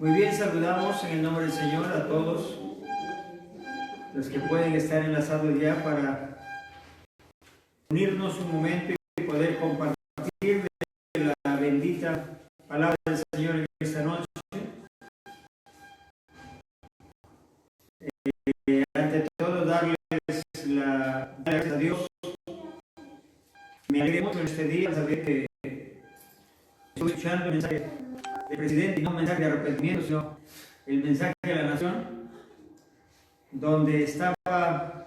Muy bien, saludamos en el nombre del Señor a todos los que pueden estar enlazados ya para unirnos un momento y poder compartir de la bendita palabra del Señor en esta noche. Ante todo, darles la gracias a Dios. Me alegré mucho en este día saber que estoy escuchando el mensaje del presidente, y no un mensaje de arrepentimiento, sino el mensaje de la nación, donde estaba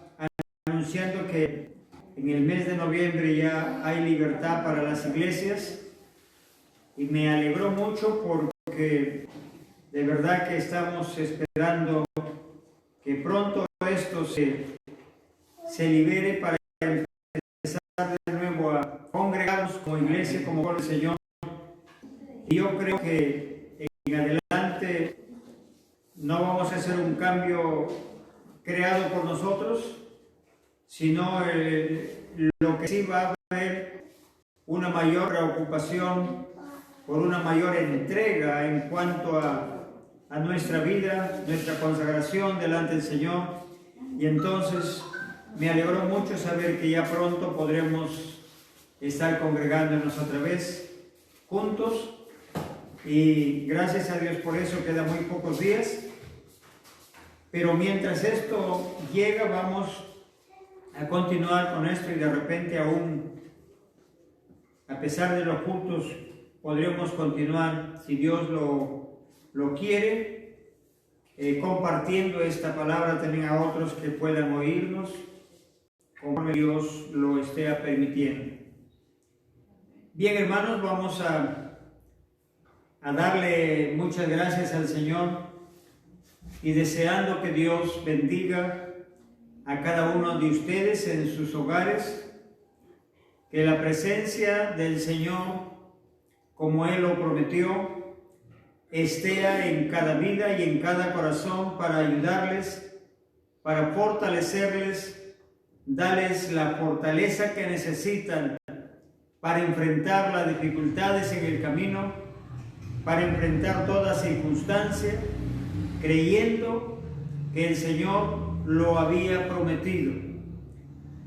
anunciando que en el mes de noviembre ya hay libertad para las iglesias, y me alegró mucho porque de verdad que estamos esperando que pronto esto se libere para empezar de nuevo a congregarnos como iglesia, como pueblo del Señor. Y yo creo que en adelante no vamos a hacer un cambio creado por nosotros, sino lo que sí va a haber una mayor preocupación por una mayor entrega en cuanto a nuestra vida, nuestra consagración delante del Señor. Y entonces me alegró mucho saber que ya pronto podremos estar congregándonos otra vez juntos, y gracias a Dios por eso. Quedan muy pocos días, pero mientras esto llega vamos a continuar con esto, y de repente aún a pesar de los cultos podremos continuar, si Dios lo quiere, compartiendo esta palabra también a otros que puedan oírnos conforme Dios lo esté permitiendo. Bien, hermanos, vamos a darle muchas gracias al Señor, y deseando que Dios bendiga a cada uno de ustedes en sus hogares, que la presencia del Señor, como Él lo prometió, esté en cada vida y en cada corazón para ayudarles, para fortalecerles, darles la fortaleza que necesitan para enfrentar las dificultades en el camino, para enfrentar toda circunstancia, creyendo que el Señor lo había prometido,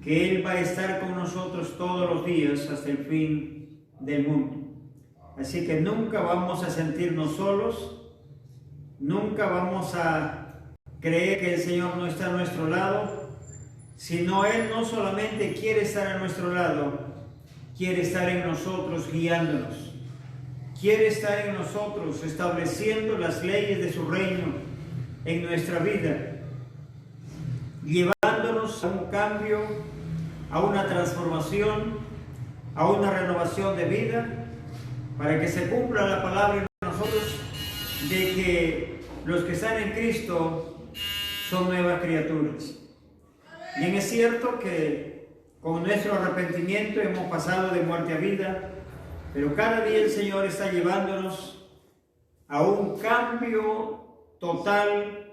que Él va a estar con nosotros todos los días hasta el fin del mundo. Así que nunca vamos a sentirnos solos, nunca vamos a creer que el Señor no está a nuestro lado, sino Él no solamente quiere estar a nuestro lado, quiere estar en nosotros guiándonos, quiere estar en nosotros estableciendo las leyes de su reino en nuestra vida, llevándonos a un cambio, a una transformación, a una renovación de vida, para que se cumpla la palabra en nosotros de que los que están en Cristo son nuevas criaturas. Bien, es cierto que con nuestro arrepentimiento hemos pasado de muerte a vida, pero cada día el Señor está llevándonos a un cambio total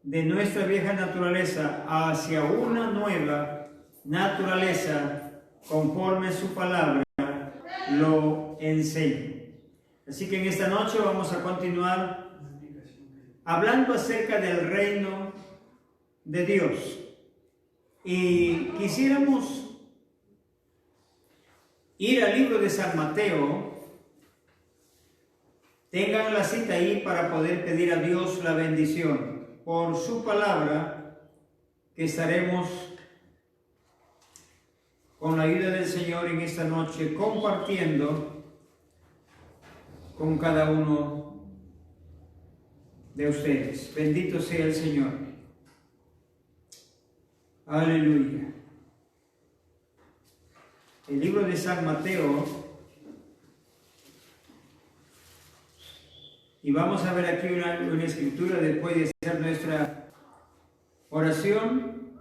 de nuestra vieja naturaleza hacia una nueva naturaleza conforme su palabra lo enseña. Así que en esta noche vamos a continuar hablando acerca del reino de Dios, y quisiéramos ir al libro de San Mateo. Tengan la cita ahí para poder pedir a Dios la bendición por su palabra, que estaremos con la ayuda del Señor en esta noche compartiendo con cada uno de ustedes. Bendito sea el Señor. Aleluya. El libro de San Mateo, y vamos a ver aquí una escritura después de hacer nuestra oración.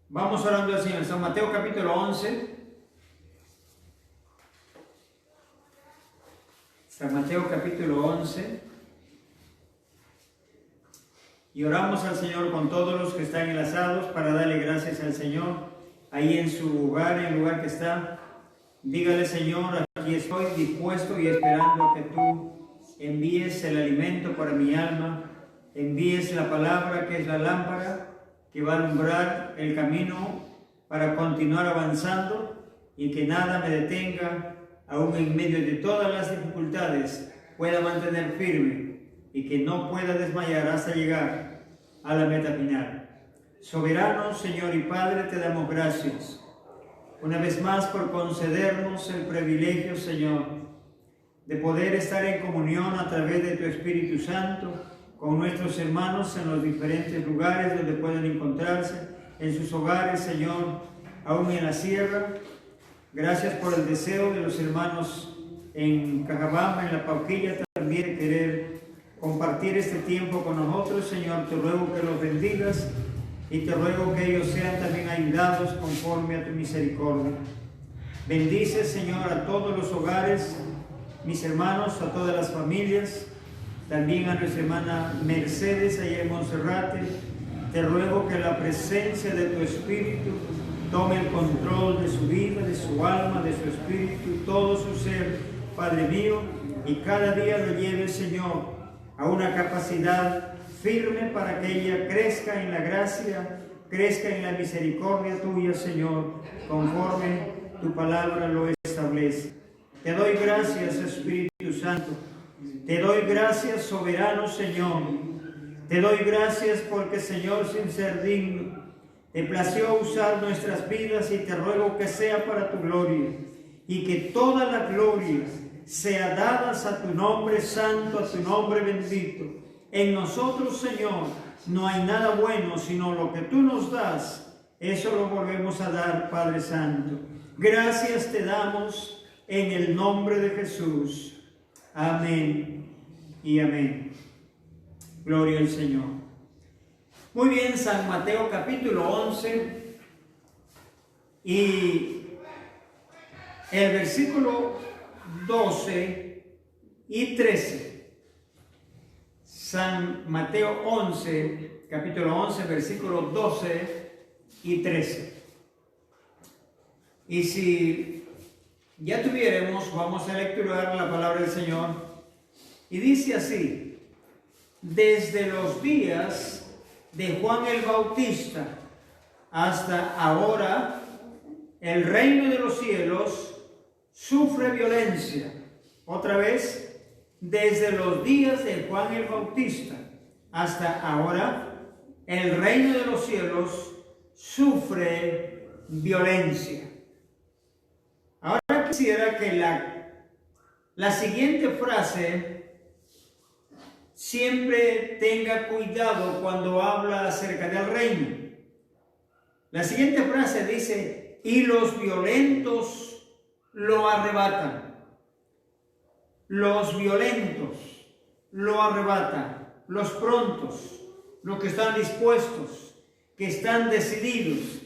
Vamos orando al Señor. San Mateo capítulo 11. San Mateo capítulo 11. Y oramos al Señor con todos los que están enlazados para darle gracias al Señor ahí en su hogar, en el lugar que está. Dígale: Señor, aquí aquí estoy dispuesto y esperando a que tú envíes el alimento para mi alma, envíes la palabra que es la lámpara, que va a alumbrar el camino para continuar avanzando y que nada me detenga, aún en medio de todas las dificultades, pueda mantener firme y que no pueda desmayar hasta llegar a la meta final. Soberano, Señor y Padre, te damos gracias una vez más por concedernos el privilegio, Señor, de poder estar en comunión a través de tu Espíritu Santo con nuestros hermanos en los diferentes lugares donde pueden encontrarse, en sus hogares, Señor, aún en la sierra. Gracias por el deseo de los hermanos en Cajabamba, en La Pauquilla, también de querer compartir este tiempo con nosotros. Señor, te ruego que los bendigas y te ruego que ellos sean también ayudados conforme a tu misericordia. Bendice, Señor, a todos los hogares, mis hermanos, a todas las familias, también a nuestra hermana Mercedes allá en Monserrate. Te ruego que la presencia de tu Espíritu tome el control de su vida, de su alma, de su espíritu, todo su ser, Padre mío, y cada día lo lleve, Señor, a una capacidad firme para que ella crezca en la gracia, crezca en la misericordia tuya, Señor, conforme tu palabra lo establece. Te doy gracias, Espíritu Santo. Te doy gracias, soberano Señor. Te doy gracias porque, Señor, sin ser digno, te plació usar nuestras vidas y te ruego que sea para tu gloria y que toda la gloria sea dada a tu nombre santo, a tu nombre bendito. En nosotros, Señor, no hay nada bueno, sino lo que tú nos das, eso lo volvemos a dar, Padre Santo. Gracias te damos en el nombre de Jesús. Amén y amén. Gloria al Señor. Muy bien, San Mateo capítulo 11 y el versículo 12 y 13. San Mateo 11, capítulo 11, versículo 12 y 13. Y si ya tuviéramos, vamos a lecturar la palabra del Señor. Y dice así: desde los días de Juan el Bautista hasta ahora, el reino de los cielos sufre violencia. Otra vez, desde los días de Juan el Bautista hasta ahora, el reino de los cielos sufre violencia. Ahora quisiera que la siguiente frase siempre tenga cuidado cuando habla acerca del reino. La siguiente frase dice: y los violentos lo arrebatan. Los violentos lo arrebatan. Los prontos, los que están dispuestos, que están decididos,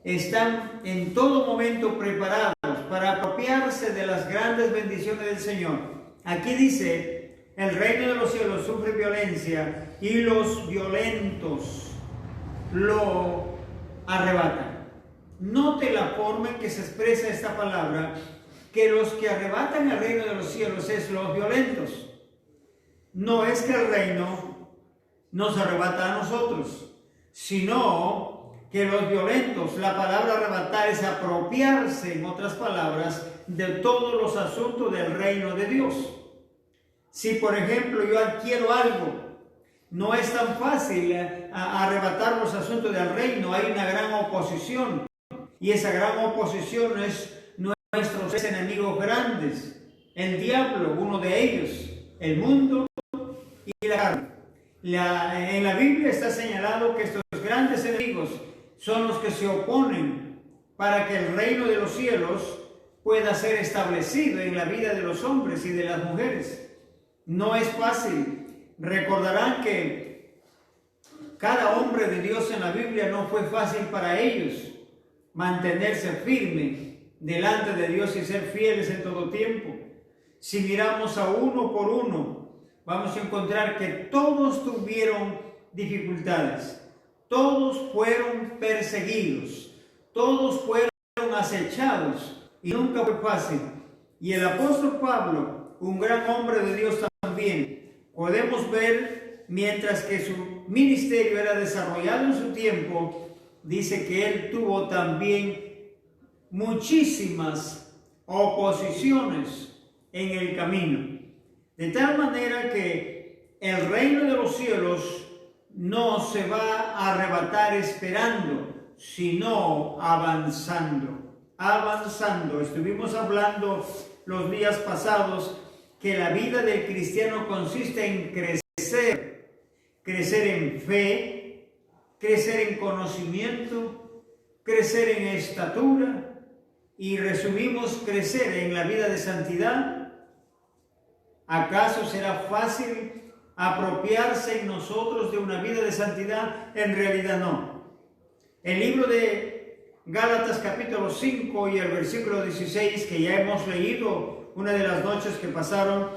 están en todo momento preparados para apropiarse de las grandes bendiciones del Señor. Aquí dice: el reino de los cielos sufre violencia y los violentos lo arrebatan. Note la forma en que se expresa esta palabra, que los que arrebatan el reino de los cielos es los violentos. No es que el reino nos arrebata a nosotros, sino que los violentos, la palabra arrebatar es apropiarse, en otras palabras, de todos los asuntos del reino de Dios. Si, por ejemplo, yo adquiero algo, no es tan fácil arrebatar los asuntos del reino. Hay una gran oposición, y esa gran oposición es nuestros tres enemigos grandes: el diablo, uno de ellos, el mundo y la carne. En la Biblia está señalado que estos grandes enemigos son los que se oponen para que el reino de los cielos pueda ser establecido en la vida de los hombres y de las mujeres. No es fácil. Recordarán que cada hombre de Dios en la Biblia no fue fácil para ellos mantenerse firme delante de Dios y ser fieles en todo tiempo. Si miramos a uno por uno, vamos a encontrar que todos tuvieron dificultades, todos fueron perseguidos, todos fueron acechados y nunca fue fácil. Y el apóstol Pablo, un gran hombre de Dios también, podemos ver, mientras que su ministerio era desarrollado en su tiempo, dice que él tuvo también muchísimas oposiciones en el camino. De tal manera que el reino de los cielos no se va a arrebatar esperando, sino avanzando. Avanzando. Estuvimos hablando los días pasados que la vida del cristiano consiste en crecer. Crecer en fe, crecer en conocimiento, crecer en estatura y resumimos crecer en la vida de santidad. ¿Acaso será fácil apropiarse en nosotros de una vida de santidad? En realidad no. El libro de Gálatas capítulo 5 y el versículo 16 que ya hemos leído una de las noches que pasaron,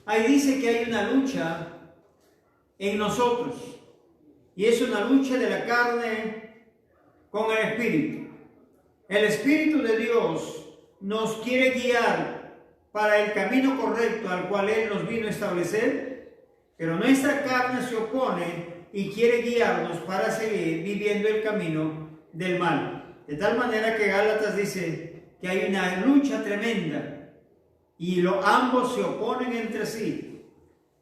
ahí dice que hay una lucha en nosotros y es una lucha de la carne con el Espíritu. El Espíritu de Dios nos quiere guiar para el camino correcto al cual Él nos vino a establecer, pero nuestra carne se opone y quiere guiarnos para seguir viviendo el camino del mal. De tal manera que Gálatas dice que hay una lucha tremenda y ambos se oponen entre sí.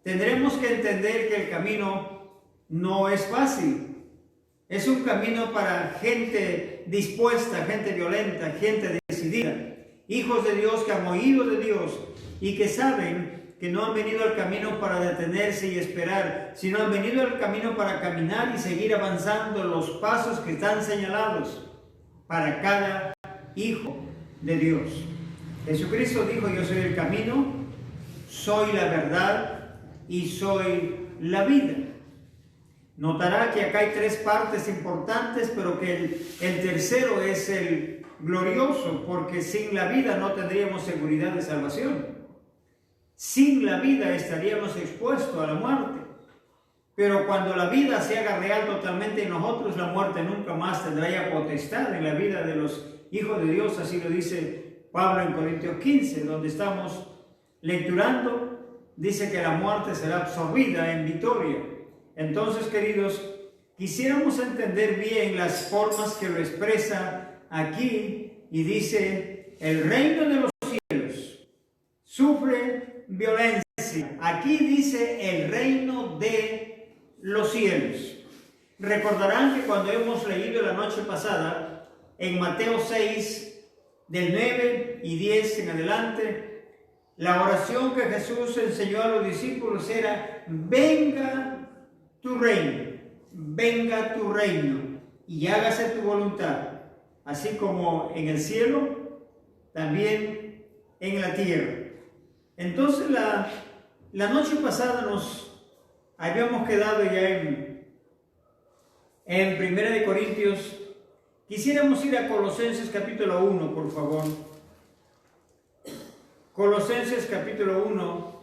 Tendremos que entender que el camino no es fácil. Es un camino para gente dispuesta, gente violenta, gente decidida. Hijos de Dios que han oído de Dios y que saben que no han venido al camino para detenerse y esperar, sino han venido al camino para caminar y seguir avanzando los pasos que están señalados para cada hijo de Dios. Jesucristo dijo: yo soy el camino, soy la verdad y soy la vida. Notará que acá hay tres partes importantes, pero que el tercero es el glorioso, porque sin la vida no tendríamos seguridad de salvación. Sin la vida estaríamos expuestos a la muerte. Pero cuando la vida se haga real totalmente en nosotros, la muerte nunca más tendrá ya potestad en la vida de los hijos de Dios. Así lo dice Pablo en Corintios 15, donde estamos lecturando. Dice que la muerte será absorbida en victoria. Entonces, queridos, quisiéramos entender bien las formas que lo expresa aquí, y dice: el reino de los cielos sufre violencia. Aquí dice el reino de los cielos. Recordarán que cuando hemos leído la noche pasada en Mateo 6 del 9 y 10 en adelante, la oración que Jesús enseñó a los discípulos era: venga tu reino, venga tu reino y hágase tu voluntad, así como en el cielo, también en la tierra. Entonces la noche pasada nos habíamos quedado ya en 1 de Corintios. Quisiéramos ir a Colosenses capítulo 1, por favor. Colosenses capítulo 1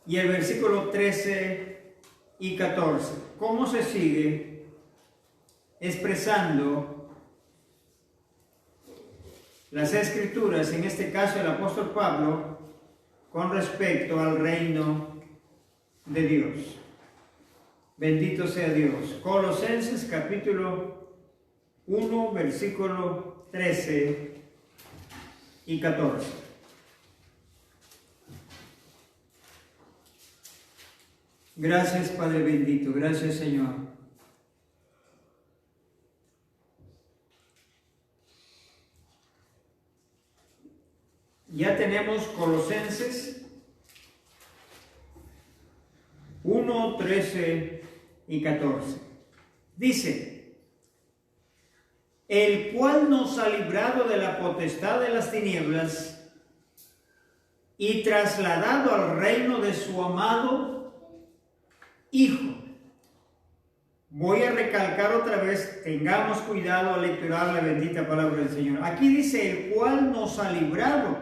y el versículo 13 y 14. ¿Cómo se sigue expresando las Escrituras, en este caso el apóstol Pablo, con respecto al reino de Dios? Bendito sea Dios. Colosenses capítulo 1, versículo 13 y 14. Gracias, Padre bendito. Gracias, Señor. Ya tenemos Colosenses 1, 13 y 14. Dice: el cual nos ha librado de la potestad de las tinieblas y trasladado al reino de su amado Hijo. Voy a recalcar otra vez, tengamos cuidado al lecturar la bendita palabra del Señor. Aquí dice: el cual nos ha librado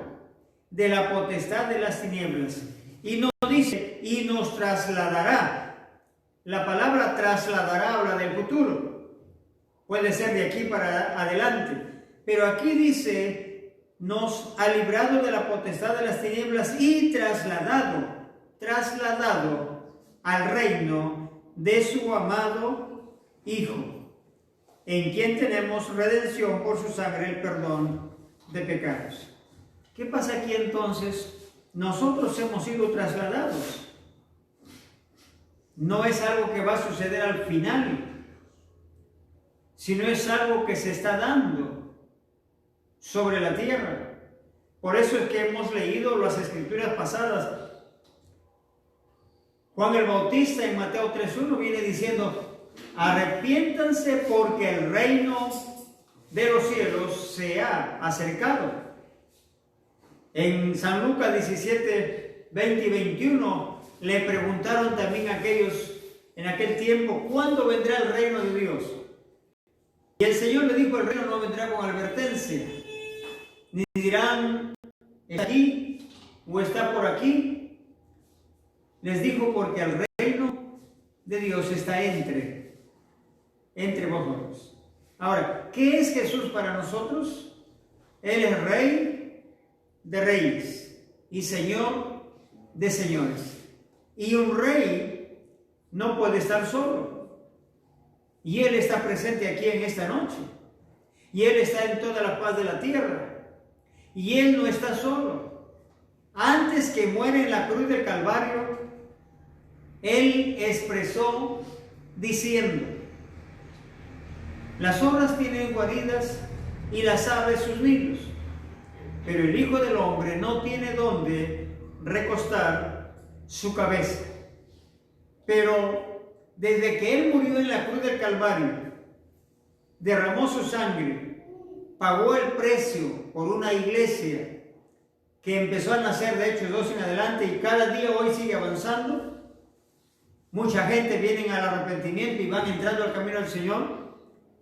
de la potestad de las tinieblas. Y no dice: y nos trasladará. La palabra trasladará habla del futuro. Puede ser de aquí para adelante. Pero aquí dice, nos ha librado de la potestad de las tinieblas y trasladado al reino de su amado Hijo, en quien tenemos redención por su sangre, el perdón de pecados. ¿Qué pasa aquí entonces? Nosotros hemos sido trasladados. No es algo que va a suceder al final, sino es algo que se está dando sobre la tierra. Por eso es que hemos leído las escrituras pasadas. Juan el Bautista en Mateo 3:1 viene diciendo, arrepiéntanse porque el reino de los cielos se ha acercado. En San Lucas 17, 20 y 21 le preguntaron también a aquellos en aquel tiempo, ¿cuándo vendrá el reino de Dios? Y el Señor le dijo, el reino no vendrá con advertencia, ni dirán, ¿está aquí o está por aquí? Les dijo, porque el reino de Dios está entre vosotros. Ahora, ¿qué es Jesús para nosotros? Él es Rey de reyes y Señor de señores. Y un rey no puede estar solo. Y Él está presente aquí en esta noche. Y Él está en toda la paz de la tierra. Y Él no está solo. Antes que muera en la cruz del Calvario, Él expresó diciendo, las zorras tienen guaridas y las aves sus nidos, pero el Hijo del Hombre no tiene dónde recostar su cabeza. Pero desde que Él murió en la cruz del Calvario, derramó su sangre, pagó el precio por una iglesia que empezó a nacer de Hechos 2 en adelante y cada día hoy sigue avanzando. Mucha gente viene al arrepentimiento y van entrando al camino del Señor.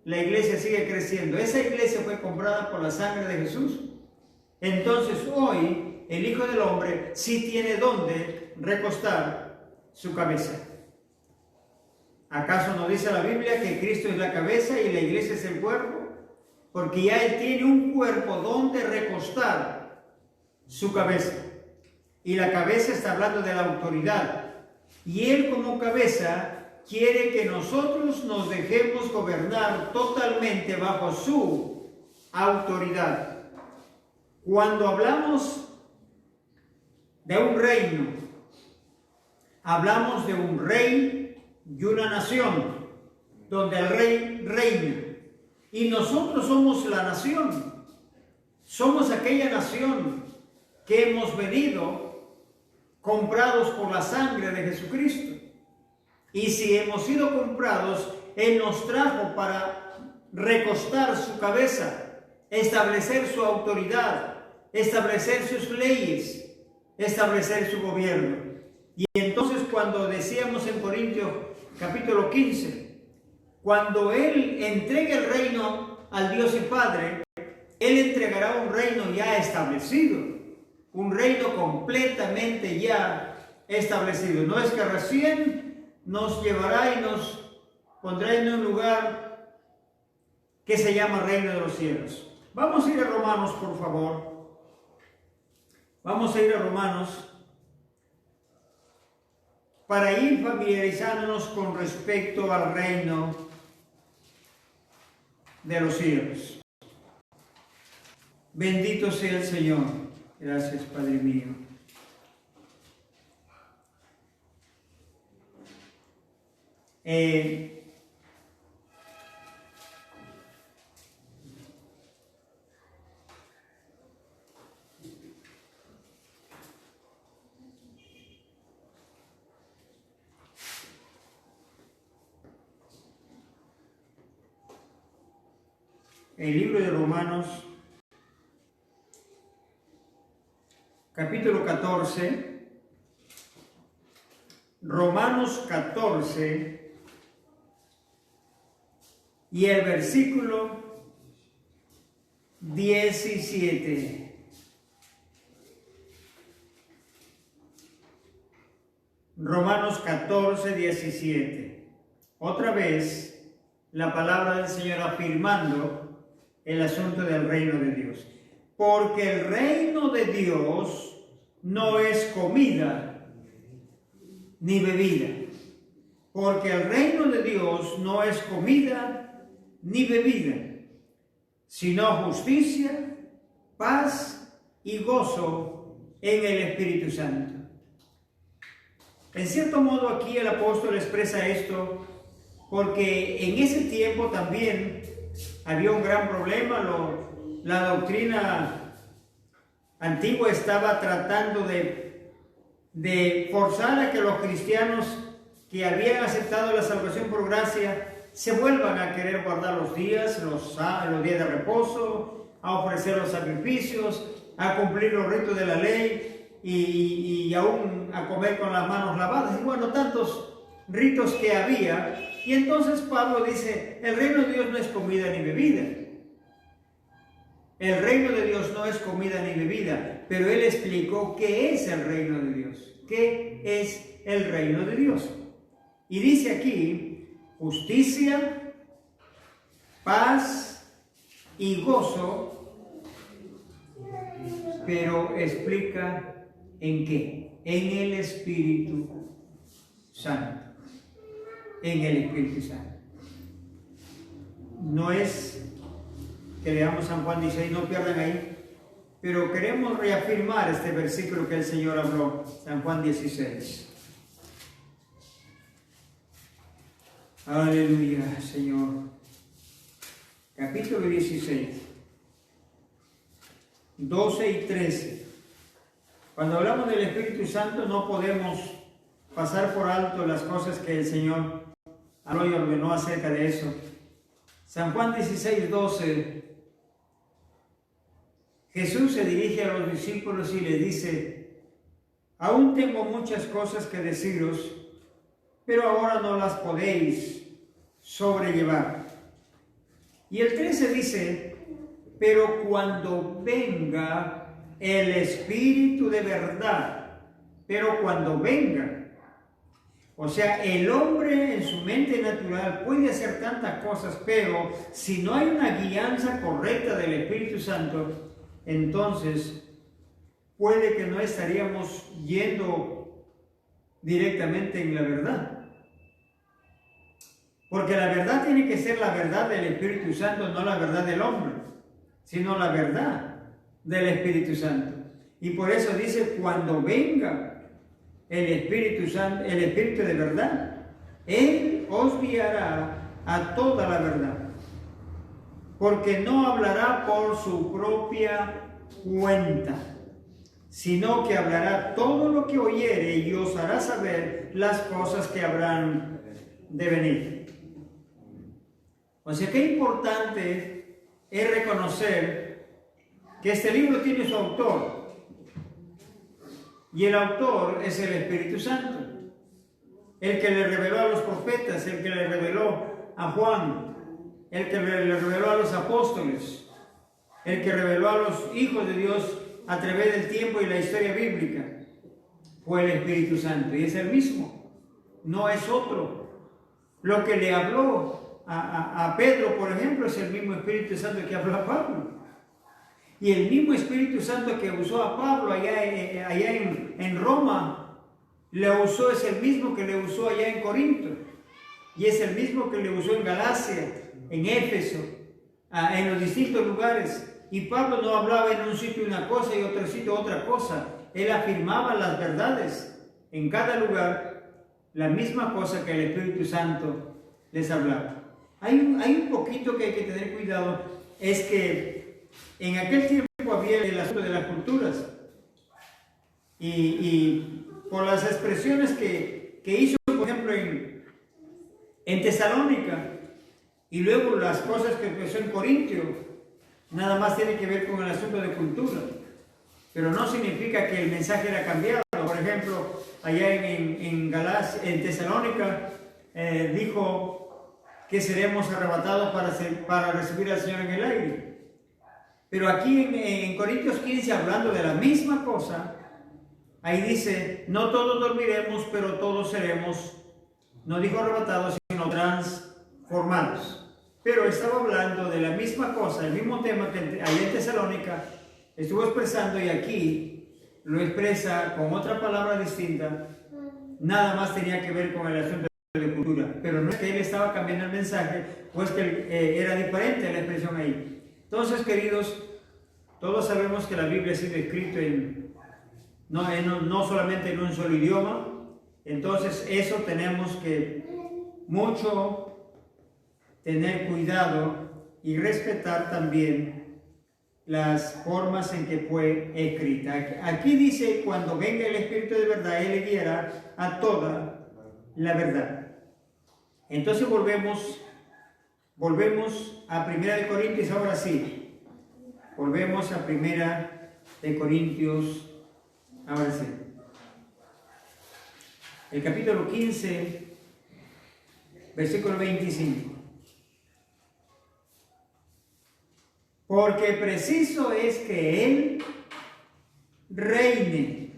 La iglesia sigue creciendo. Esa iglesia fue comprada por la sangre de Jesús. Entonces hoy el Hijo del Hombre sí tiene donde recostar su cabeza. ¿Acaso no dice la Biblia que Cristo es la cabeza y la iglesia es el cuerpo? Porque ya Él tiene un cuerpo donde recostar su cabeza. Y la cabeza está hablando de la autoridad. Y Él como cabeza quiere que nosotros nos dejemos gobernar totalmente bajo su autoridad. Cuando hablamos de un reino, hablamos de un rey y una nación, donde el rey reina. Y nosotros somos la nación. Somos aquella nación que hemos venido comprados por la sangre de Jesucristo. Y si hemos sido comprados, Él nos trajo para recostar su cabeza, establecer su autoridad, establecer sus leyes, establecer su gobierno. Y entonces cuando decíamos en Corintios capítulo 15, cuando Él entregue el reino al Dios y Padre, Él entregará un reino ya establecido, un reino completamente ya establecido. No es que recién nos llevará y nos pondrá en un lugar que se llama Reino de los Cielos. Vamos a ir a Romanos, por favor. Vamos a ir a Romanos para ir familiarizándonos con respecto al reino de los cielos. Bendito sea el Señor. Gracias, Padre mío. El libro de Romanos, capítulo 14, Romanos 14, y el versículo 17. Romanos 14, 17. Otra vez, la palabra del Señor afirmando el asunto del reino de Dios. Porque el reino de Dios no es comida ni bebida. Porque el reino de Dios no es comida ni bebida, sino justicia, paz y gozo en el Espíritu Santo. En cierto modo aquí el apóstol expresa esto porque en ese tiempo también había un gran problema. La doctrina antigua estaba tratando de forzar a que los cristianos que habían aceptado la salvación por gracia se vuelvan a querer guardar los días, los días de reposo, a ofrecer los sacrificios, a cumplir los ritos de la ley y aún a comer con las manos lavadas. Y bueno, tantos ritos que había. Y entonces Pablo dice, el reino de Dios no es comida ni bebida. El reino de Dios no es comida ni bebida. Pero él explicó qué es el reino de Dios. ¿Qué es el reino de Dios? Y dice aquí, justicia, paz y gozo, pero explica en qué, en el Espíritu Santo, en el Espíritu Santo. No es que leamos San Juan 16, no pierdan ahí, pero queremos reafirmar este versículo que el Señor habló, San Juan 16. Aleluya, Señor. Capítulo 16, 12 y 13. Cuando hablamos del Espíritu Santo no podemos pasar por alto las cosas que el Señor habló y ordenó acerca de eso. San Juan 16, 12. Jesús se dirige a los discípulos y les dice, aún tengo muchas cosas que deciros, pero ahora no las podéis sobrellevar. Y el 13 dice, pero cuando venga el Espíritu de verdad, pero cuando venga, o sea, el hombre en su mente natural puede hacer tantas cosas, pero si no hay una guianza correcta del Espíritu Santo, entonces puede que no estaríamos yendo directamente en la verdad. Porque la verdad tiene que ser la verdad del Espíritu Santo, no la verdad del hombre, sino la verdad del Espíritu Santo. Y por eso dice, cuando venga el Espíritu Santo, el Espíritu de verdad, Él os guiará a toda la verdad. Porque no hablará por su propia cuenta, sino que hablará todo lo que oyere y os hará saber las cosas que habrán de venir. O sea, qué importante es reconocer que este libro tiene su autor, y el autor es el Espíritu Santo, el que le reveló a los profetas, el que le reveló a Juan, el que le reveló a los apóstoles, el que reveló a los hijos de Dios a través del tiempo y la historia bíblica, fue el Espíritu Santo, y es el mismo, no es otro. Lo que le habló a Pedro, por ejemplo, es el mismo Espíritu Santo que habló a Pablo. Y el mismo Espíritu Santo que usó a Pablo allá en Roma, le usó, es el mismo que le usó allá en Corinto. Y es el mismo que le usó en Galacia, en Éfeso, en los distintos lugares. Y Pablo no hablaba en un sitio una cosa y otro sitio otra cosa. Él afirmaba las verdades en cada lugar, la misma cosa que el Espíritu Santo les hablaba. Hay un poquito que hay que tener cuidado, es que en aquel tiempo había el asunto de las culturas. Y por las expresiones que hizo, por ejemplo, en Tesalónica, y luego las cosas que empezó en Corintio, nada más tiene que ver con el asunto de cultura. Pero no significa que el mensaje era cambiado. Por ejemplo, allá en Tesalónica, dijo que seremos arrebatados para recibir al Señor en el aire. Pero aquí en Corintios 15, hablando de la misma cosa, ahí dice, no todos dormiremos, pero todos seremos, no dijo arrebatados, sino transformados. pero estaba hablando de la misma cosa, el mismo tema que allá en Tesalónica estuvo expresando, y aquí lo expresa con otra palabra distinta. Nada más tenía que ver con el asunto de cultura, pero no es que él estaba cambiando el mensaje, pues que era diferente la expresión ahí. Entonces, queridos, todos sabemos que la Biblia ha sido escrita no solamente en un solo idioma. Entonces eso tenemos que mucho tener cuidado y respetar también las formas en que fue escrita. Aquí dice: cuando venga el Espíritu de verdad, Él le guiará a toda la verdad. Entonces volvemos a 1 de Corintios, ahora sí. Volvemos a 1 de Corintios, ahora sí. El capítulo 15, versículo 25. Porque preciso es que Él reine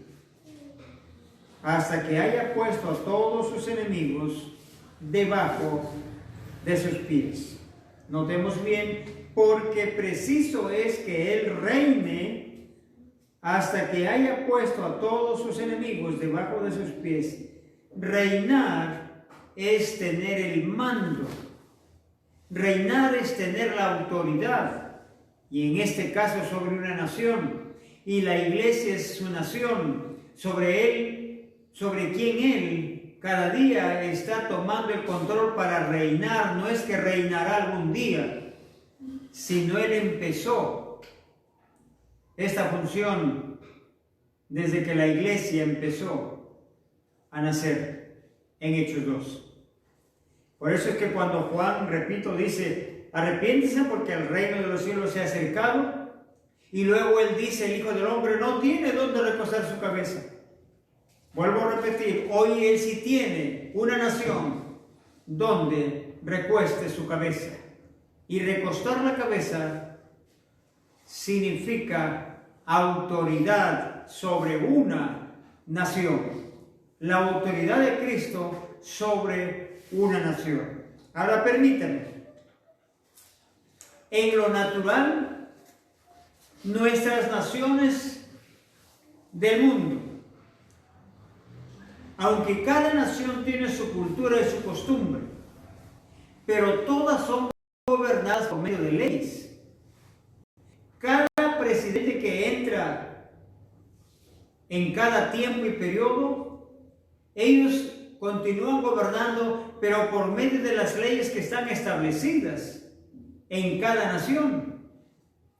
hasta que haya puesto a todos sus enemigos debajo de sus pies. Notemos bien: porque preciso es que Él reine hasta que haya puesto a todos sus enemigos debajo de sus pies. Reinar es tener el mando. Reinar es tener la autoridad, y en este caso sobre una nación, y la iglesia es su nación, sobre quien Él cada día está tomando el control para reinar. No es que reinará algún día, sino Él empezó esta función desde que la iglesia empezó a nacer en Hechos 2. Por eso es que cuando Juan, repito, dice: arrepiéntese porque el reino de los cielos se ha acercado, y luego él dice: el Hijo del Hombre no tiene dónde recostar su cabeza. Vuelvo a repetir: hoy Él sí tiene una nación donde recueste su cabeza. Y recostar la cabeza significa autoridad sobre una nación. La autoridad de Cristo sobre una nación. Ahora permítanme. En lo natural, nuestras naciones del mundo, aunque cada nación tiene su cultura y su costumbre, pero todas son gobernadas por medio de leyes. Cada presidente que entra en cada tiempo y periodo, ellos continúan gobernando, pero por medio de las leyes que están establecidas en cada nación.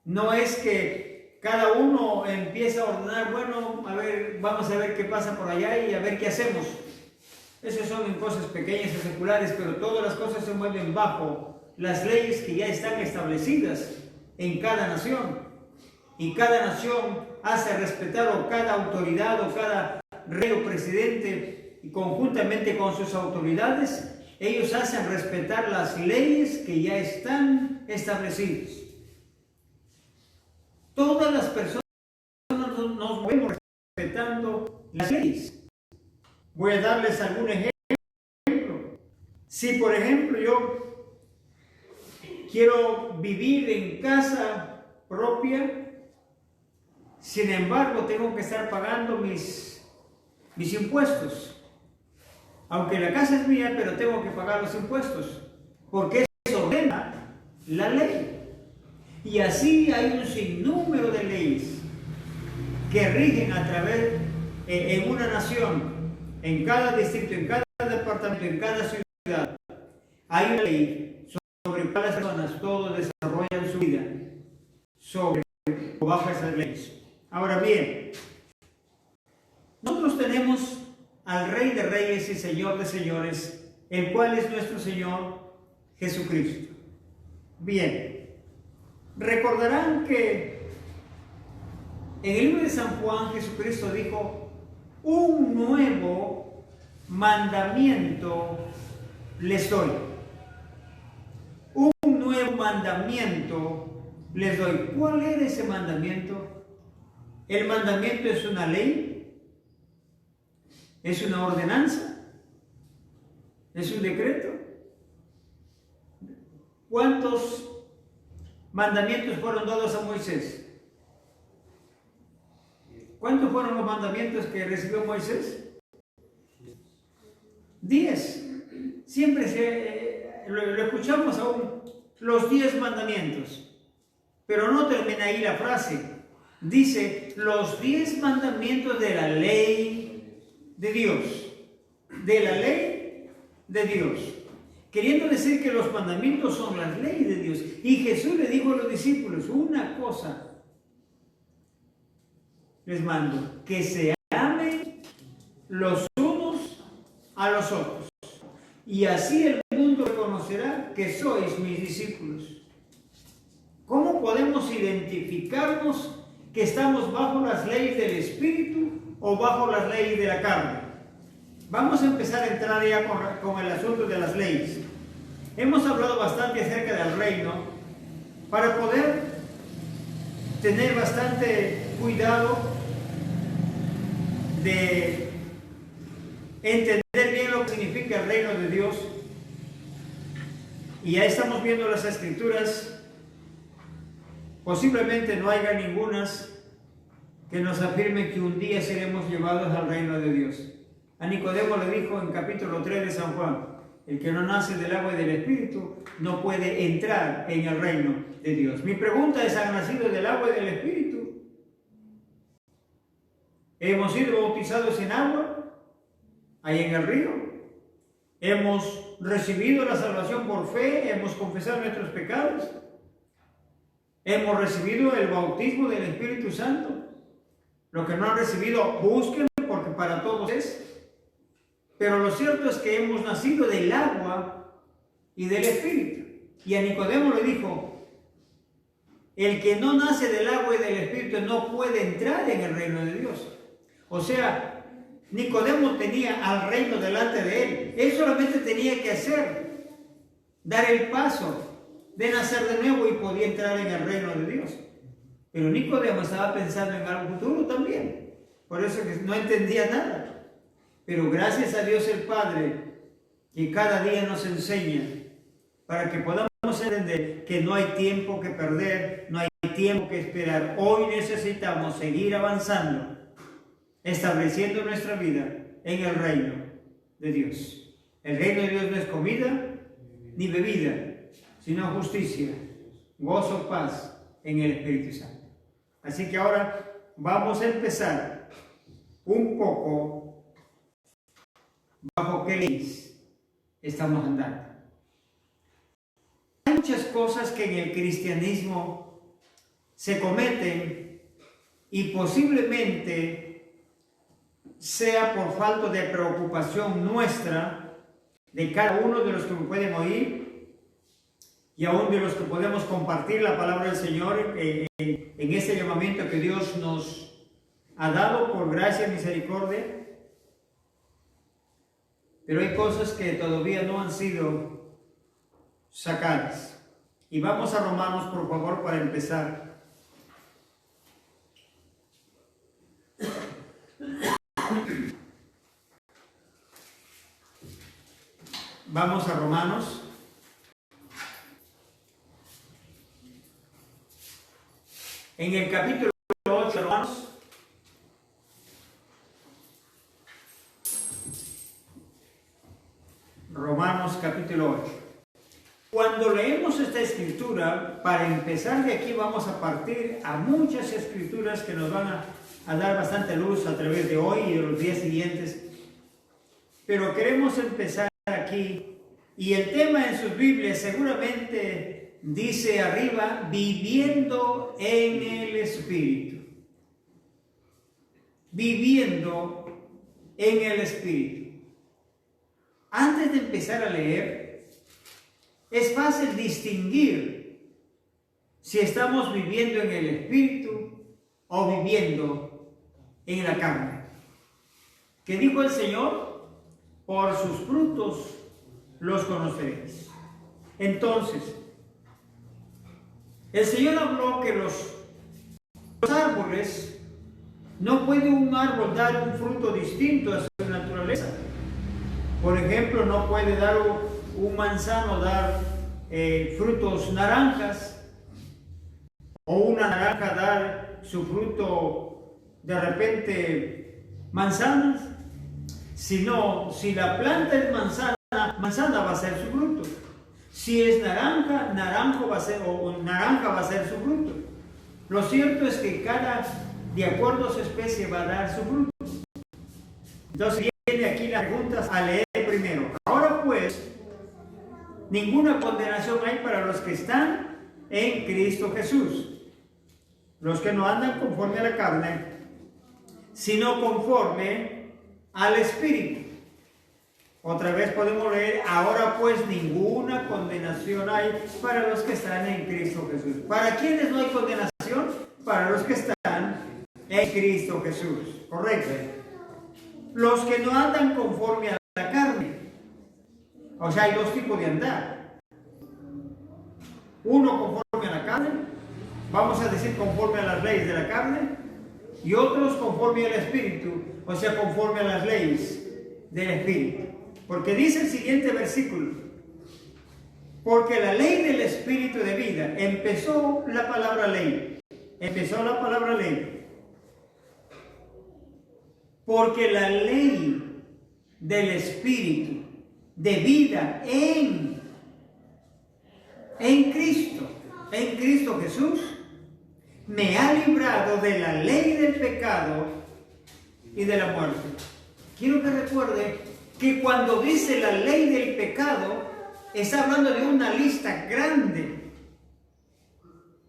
No es que cada uno empieza a ordenar: bueno, a ver, vamos a ver qué pasa por allá y a ver qué hacemos. Esas son cosas pequeñas y seculares, pero todas las cosas se mueven bajo las leyes que ya están establecidas en cada nación. Y cada nación hace respetar, o cada autoridad o cada rey o presidente, y conjuntamente con sus autoridades, ellos hacen respetar las leyes que ya están establecidas. Todas las personas nos movemos respetando las leyes. Voy a darles algún ejemplo. Si, por ejemplo, yo quiero vivir en casa propia, sin embargo, tengo que estar pagando mis impuestos. Aunque la casa es mía, pero tengo que pagar los impuestos, porque eso ordena la ley. Y así hay un sinnúmero de leyes que rigen a través, en una nación, en cada distrito, en cada departamento, en cada ciudad. Hay una ley sobre cuáles personas todos desarrollan su vida sobre o bajo esas leyes. Ahora bien, nosotros tenemos al Rey de Reyes y Señor de Señores, el cual es nuestro Señor Jesucristo. Bien, recordarán que en el libro de San Juan, Jesucristo dijo: un nuevo mandamiento les doy. Un nuevo mandamiento les doy. ¿Cuál era ese mandamiento? El mandamiento es una ley. ¿Es una ordenanza? ¿Es un decreto? ¿cuántos mandamientos fueron dados a Moisés? ¿Cuántos fueron los mandamientos que recibió Moisés? 10. Siempre lo escuchamos aún, los 10 mandamientos. Pero no termina ahí la frase. Dice, los 10 mandamientos de la ley de Dios. De la ley de Dios. Queriendo decir que los mandamientos son las leyes de Dios. Y Jesús le dijo a los discípulos, una cosa les mando, que se amen los unos a los otros. Y así el mundo reconocerá que sois mis discípulos. ¿Cómo podemos identificarnos que estamos bajo las leyes del Espíritu o bajo las leyes de la carne? Vamos a empezar a entrar ya con el asunto de las leyes. Hemos hablado bastante acerca del reino para poder tener bastante cuidado de entender bien lo que significa el reino de Dios. Y ya estamos viendo las Escrituras. Posiblemente no haya ningunas que nos afirmen que un día seremos llevados al reino de Dios. A Nicodemo le dijo en capítulo 3 de San Juan, el que no nace del agua y del Espíritu no puede entrar en el reino de Dios. Mi pregunta es, ¿han nacido del agua y del Espíritu? ¿Hemos sido bautizados en agua, ahí en el río? ¿Hemos recibido la salvación por fe? ¿Hemos confesado nuestros pecados? ¿Hemos recibido el bautismo del Espíritu Santo? Lo que no han recibido, busquen, porque para todos es. Pero lo cierto es que hemos nacido del agua y del Espíritu. Y a Nicodemo le dijo, el que no nace del agua y del Espíritu no puede entrar en el reino de Dios. O sea, Nicodemo tenía al reino delante de él. Él solamente tenía que dar el paso de nacer de nuevo y podía entrar en el reino de Dios. Pero Nicodemo estaba pensando en algo futuro también. Por eso que no entendía nada. Pero gracias a Dios el Padre, que cada día nos enseña para que podamos entender que no hay tiempo que perder, no hay tiempo que esperar. Hoy necesitamos seguir avanzando, estableciendo nuestra vida en el reino de Dios. El reino de Dios no es comida ni bebida, sino justicia, gozo, paz en el Espíritu Santo. Así que ahora vamos a empezar un poco bajo qué leyes estamos andando. Hay muchas cosas que en el cristianismo se cometen y posiblemente sea por falta de preocupación nuestra, de cada uno de los que me pueden oír y aún de los que podemos compartir la palabra del Señor en este llamamiento que Dios nos ha dado por gracia y misericordia. Pero hay cosas que todavía no han sido sacadas. Y vamos a Romanos, por favor, para empezar. Vamos a Romanos. En el capítulo 8, Romanos. Romanos capítulo 8. Cuando leemos esta escritura, para empezar de aquí vamos a partir a muchas escrituras que nos van a dar bastante luz a través de hoy y de los días siguientes. Pero queremos empezar aquí, y el tema en sus Biblias seguramente dice arriba, viviendo en el Espíritu. Viviendo en el Espíritu. Antes de empezar a leer, es fácil distinguir si estamos viviendo en el Espíritu o viviendo en la carne. ¿Qué dijo el Señor? Por sus frutos los conoceréis. Entonces, el Señor habló que los árboles, no puede un árbol dar un fruto distinto a su naturaleza. Por ejemplo, no puede dar un manzano, dar frutos naranjas, o una naranja dar su fruto de repente manzanas, sino si la planta es manzana, manzana va a ser su fruto. Si es naranja, naranja va a ser su fruto. Lo cierto es que de acuerdo a su especie, va a dar su fruto. Entonces viene aquí las preguntas a leer primero. Ahora pues, ninguna condenación hay para los que están en Cristo Jesús, los que no andan conforme a la carne, sino conforme al Espíritu. Otra vez podemos leer, ahora pues ninguna condenación hay para los que están en Cristo Jesús. ¿Para quiénes no hay condenación? Para los que están en Cristo Jesús. Correcto. Los que no andan conforme a la carne. O sea, hay dos tipos de andar. Uno conforme a la carne, vamos a decir conforme a las leyes de la carne, y otros conforme al Espíritu, o sea, conforme a las leyes del Espíritu. Porque dice el siguiente versículo, porque la ley del Espíritu de vida, empezó la palabra ley, porque la ley del Espíritu de vida en Cristo Jesús, me ha librado de la ley del pecado y de la muerte. Quiero que recuerde que cuando dice la ley del pecado, está hablando de una lista grande.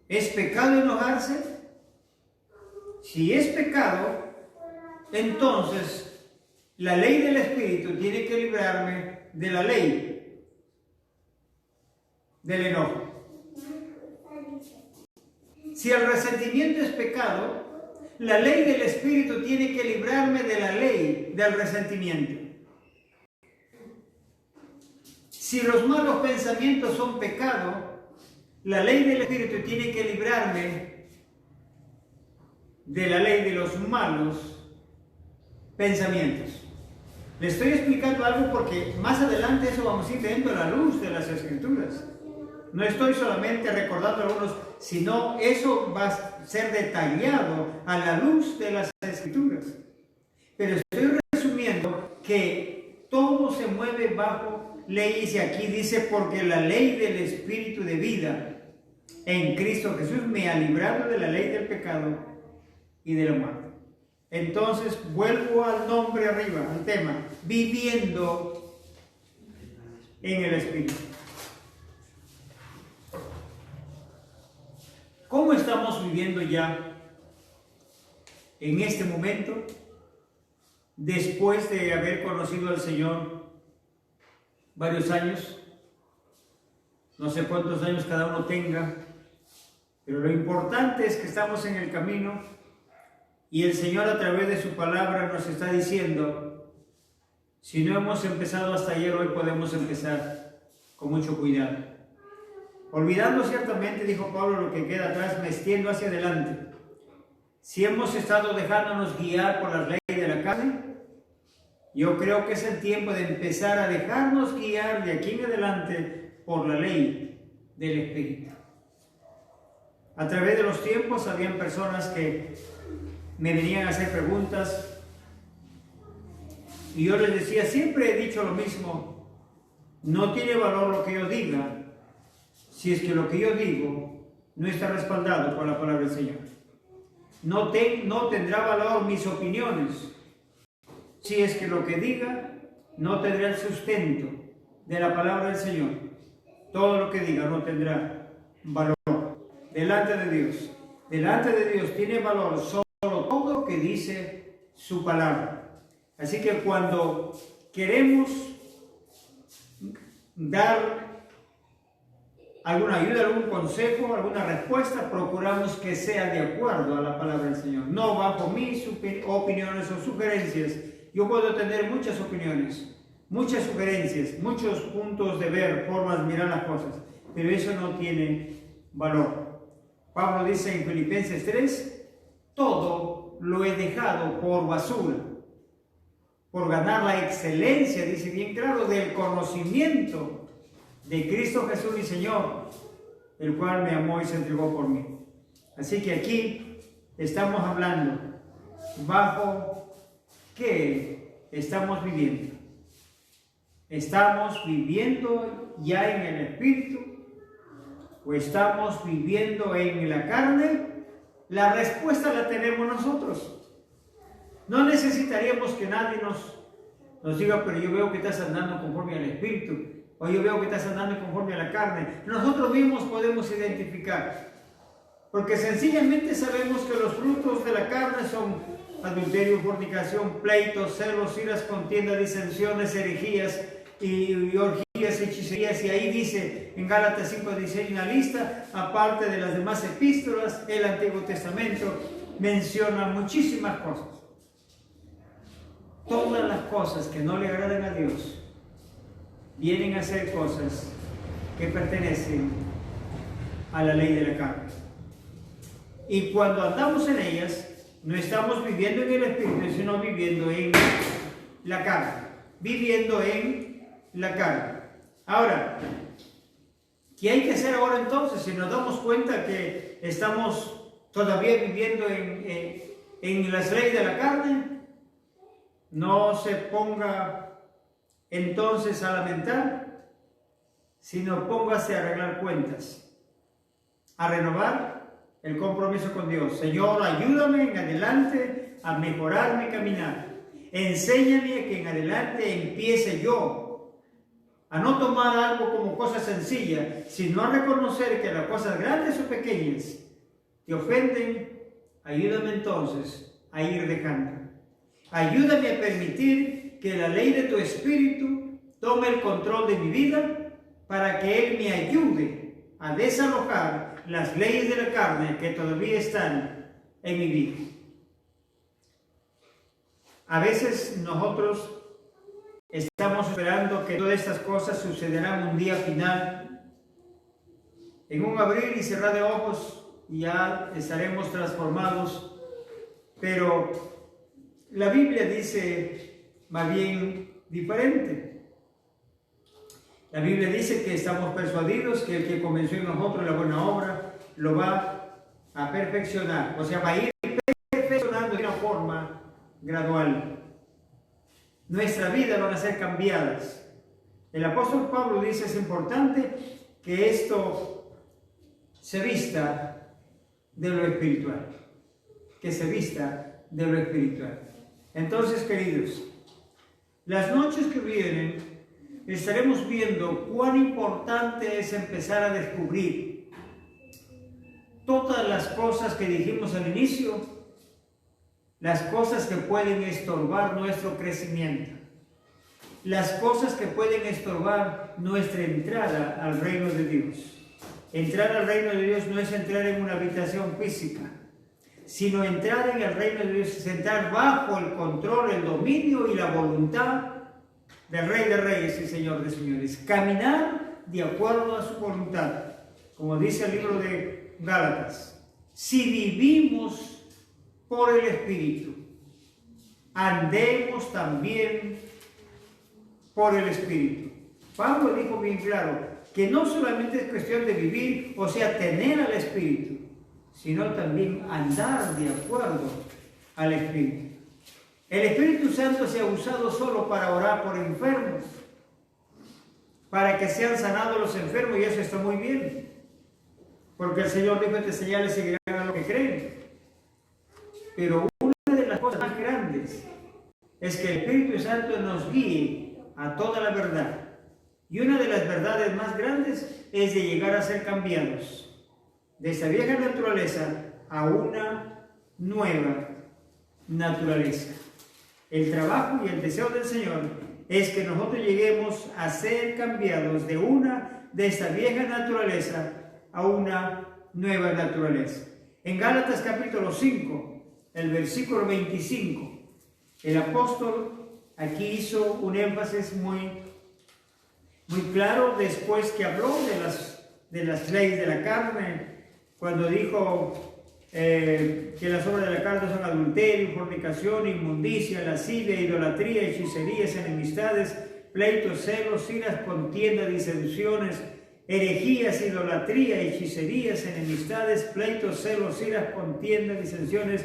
¿Es pecado enojarse? Si es pecado, entonces la ley del Espíritu tiene que librarme de la ley del enojo. Si el resentimiento es pecado, la ley del Espíritu tiene que librarme de la ley del resentimiento. Si los malos pensamientos son pecado, la ley del Espíritu tiene que librarme de la ley de los malos pensamientos. Le estoy explicando algo porque más adelante eso vamos a ir viendo a la luz de las Escrituras. No estoy solamente recordando algunos, sino eso va a ser detallado a la luz de las Escrituras. Pero estoy resumiendo que todo se mueve bajo leyes, y aquí dice, porque la ley del Espíritu de vida en Cristo Jesús me ha librado de la ley del pecado y de la muerte. Entonces vuelvo al nombre arriba, al tema, viviendo en el Espíritu. ¿Cómo estamos viviendo ya en este momento, después de haber conocido al Señor varios años? No sé cuántos años cada uno tenga, pero lo importante es que estamos en el camino y el Señor a través de su palabra nos está diciendo, si no hemos empezado hasta ayer, hoy podemos empezar con mucho cuidado. Olvidando ciertamente, dijo Pablo, lo que queda atrás, metiendo hacia adelante. Si hemos estado dejándonos guiar por las leyes de la carne, yo creo que es el tiempo de empezar a dejarnos guiar de aquí en adelante por la ley del Espíritu. A través de los tiempos habían personas que me venían a hacer preguntas y yo les decía, siempre he dicho lo mismo, no tiene valor lo que yo diga si es que lo que yo digo no está respaldado por la palabra del Señor. No tendrá valor mis opiniones si es que lo que diga no tendrá el sustento de la palabra del Señor. Todo lo que diga no tendrá valor delante de Dios. Delante de Dios tiene valor solo todo lo que dice su palabra. Así que cuando queremos dar alguna ayuda, algún consejo, alguna respuesta, procuramos que sea de acuerdo a la palabra del Señor, no bajo mis opiniones o sugerencias. Yo puedo tener muchas opiniones, muchas sugerencias, muchos puntos de ver, formas de mirar las cosas, pero eso no tiene valor. Pablo dice en Filipenses 3, todo lo he dejado por basura, por ganar la excelencia, dice bien claro, del conocimiento de Cristo Jesús mi Señor, el cual me amó y se entregó por mí. Así que aquí estamos hablando bajo qué estamos viviendo. ¿Estamos viviendo ya en el Espíritu o estamos viviendo en la carne? La respuesta la tenemos nosotros. No necesitaríamos que nadie nos diga, pero yo veo que estás andando conforme al Espíritu, o yo veo que estás andando conforme a la carne. Nosotros mismos podemos identificar, porque sencillamente sabemos que los frutos de la carne son adulterio, fornicación, pleitos, celos, iras, contiendas, disensiones, herejías y orgías, hechicerías. Y ahí dice en Gálatas 5:16 una lista, aparte de las demás epístolas. El Antiguo Testamento menciona muchísimas cosas. Todas las cosas que no le agradan a Dios vienen a ser cosas que pertenecen a la ley de la carne. Y cuando andamos en ellas, no estamos viviendo en el Espíritu, sino viviendo en la carne. Viviendo en la carne. Ahora, ¿qué hay que hacer ahora entonces? Si nos damos cuenta que estamos todavía viviendo en las leyes de la carne, no se ponga entonces a lamentar, sino póngase a arreglar cuentas, a renovar el compromiso con Dios. Señor, ayúdame en adelante a mejorar mi caminar. Enséñame a que en adelante empiece yo a no tomar algo como cosa sencilla, sino a reconocer que las cosas grandes o pequeñas te ofenden. Ayúdame entonces a ir dejando. Ayúdame a permitir que la ley de tu Espíritu tome el control de mi vida para que Él me ayude a desalojar las leyes de la carne que todavía están en mi vida. A veces nosotros estamos esperando que todas estas cosas sucederán un día final. En un abrir y cerrar de ojos ya estaremos transformados, pero la Biblia dice más bien diferente. La Biblia dice que estamos persuadidos que el que comenzó en nosotros la buena obra lo va a perfeccionar, o sea, va a ir perfeccionando de una forma gradual. Nuestra vida van a ser cambiadas. El apóstol Pablo dice: es importante que esto se vista de lo espiritual, que se vista de lo espiritual. Entonces, queridos, las noches que vienen estaremos viendo cuán importante es empezar a descubrir todas las cosas que dijimos al inicio, las cosas que pueden estorbar nuestro crecimiento, las cosas que pueden estorbar nuestra entrada al reino de Dios. Entrar al reino de Dios no es entrar en una habitación física, sino entrar en el reino de Dios es entrar bajo el control, el dominio y la voluntad del Rey de Reyes y Señor de Señores. Caminar de acuerdo a su voluntad, como dice el libro de Gálatas. Si vivimos por el Espíritu, andemos también por el Espíritu. Pablo dijo bien claro que no solamente es cuestión de vivir, o sea, tener al Espíritu, sino también andar de acuerdo al Espíritu. El Espíritu Santo se ha usado solo para orar por enfermos, para que sean sanados los enfermos, y eso está muy bien, porque el Señor dijo: estas señales seguirán a los que creen. Pero una de las cosas más grandes es que el Espíritu Santo nos guíe a toda la verdad. Y una de las verdades más grandes es de llegar a ser cambiados de esa vieja naturaleza a una nueva naturaleza. El trabajo y el deseo del Señor es que nosotros lleguemos a ser cambiados de esta vieja naturaleza a una nueva naturaleza. En Gálatas capítulo 5, el versículo 25, el apóstol aquí hizo un énfasis muy claro después que habló de las leyes de la carne, cuando dijo que las obras de la carne son adulterio, fornicación, inmundicia, lascivia, idolatría, hechicerías, enemistades, pleitos, celos, iras, contienda, disensiones, herejías, idolatría, hechicerías, enemistades, pleitos, celos, iras, contienda, disensiones,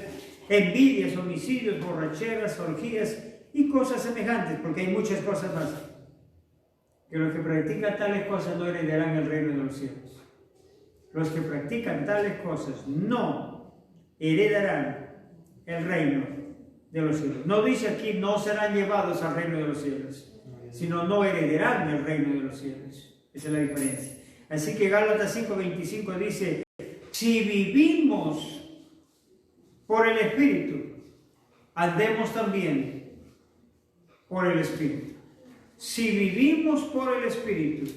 envidias, homicidios, borracheras, orgías y cosas semejantes, porque hay muchas cosas más. Que los que practican tales cosas no heredarán el reino de los cielos. Los que practican tales cosas no heredarán el reino de los cielos. No dice aquí no serán llevados al reino de los cielos, sino no heredarán el reino de los cielos. Esa es la diferencia. Así que Gálatas 5:25 dice, si vivimos por el Espíritu, andemos también por el Espíritu. Si vivimos por el Espíritu,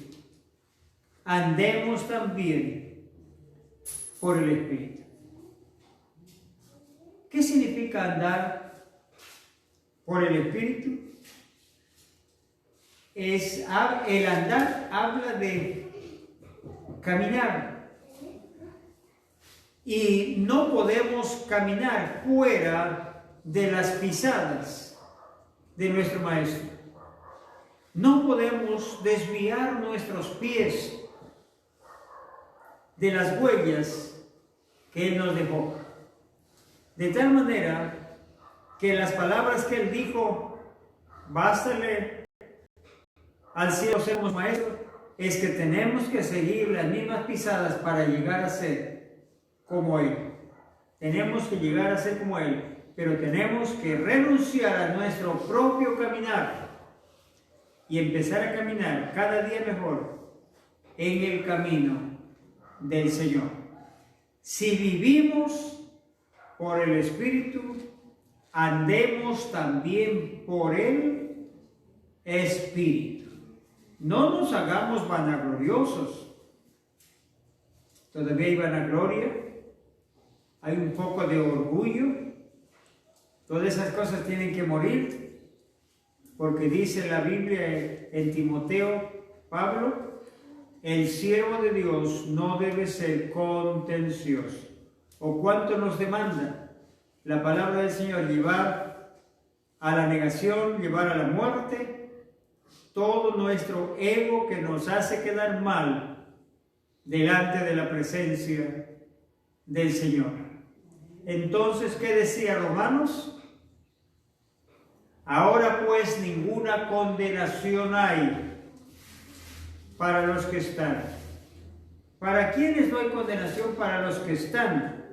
andemos también por el Espíritu. ¿Qué significa andar por el Espíritu? El andar habla de caminar. Y no podemos caminar fuera de las pisadas de nuestro Maestro. No podemos desviar nuestros pies de las huellas que Él nos dejó. De tal manera que las palabras que Él dijo, bástale al cielo sermos maestros, es que tenemos que seguir las mismas pisadas para llegar a ser como Él. Tenemos que llegar a ser como Él, pero tenemos que renunciar a nuestro propio caminar y empezar a caminar cada día mejor en el camino del Señor. Si vivimos por el Espíritu, andemos también por el Espíritu. No nos hagamos vanagloriosos. Todavía hay vanagloria, hay un poco de orgullo. Todas esas cosas tienen que morir. Porque dice la Biblia en Timoteo, Pablo, el siervo de Dios no debe ser contencioso. ¿O cuánto nos demanda la palabra del Señor? Llevar a la negación, llevar a la muerte, todo nuestro ego que nos hace quedar mal delante de la presencia del Señor. Entonces, ¿qué decía Romanos? Ahora pues ninguna condenación hay para los que están. ¿Para quiénes no hay condenación? Para los que están.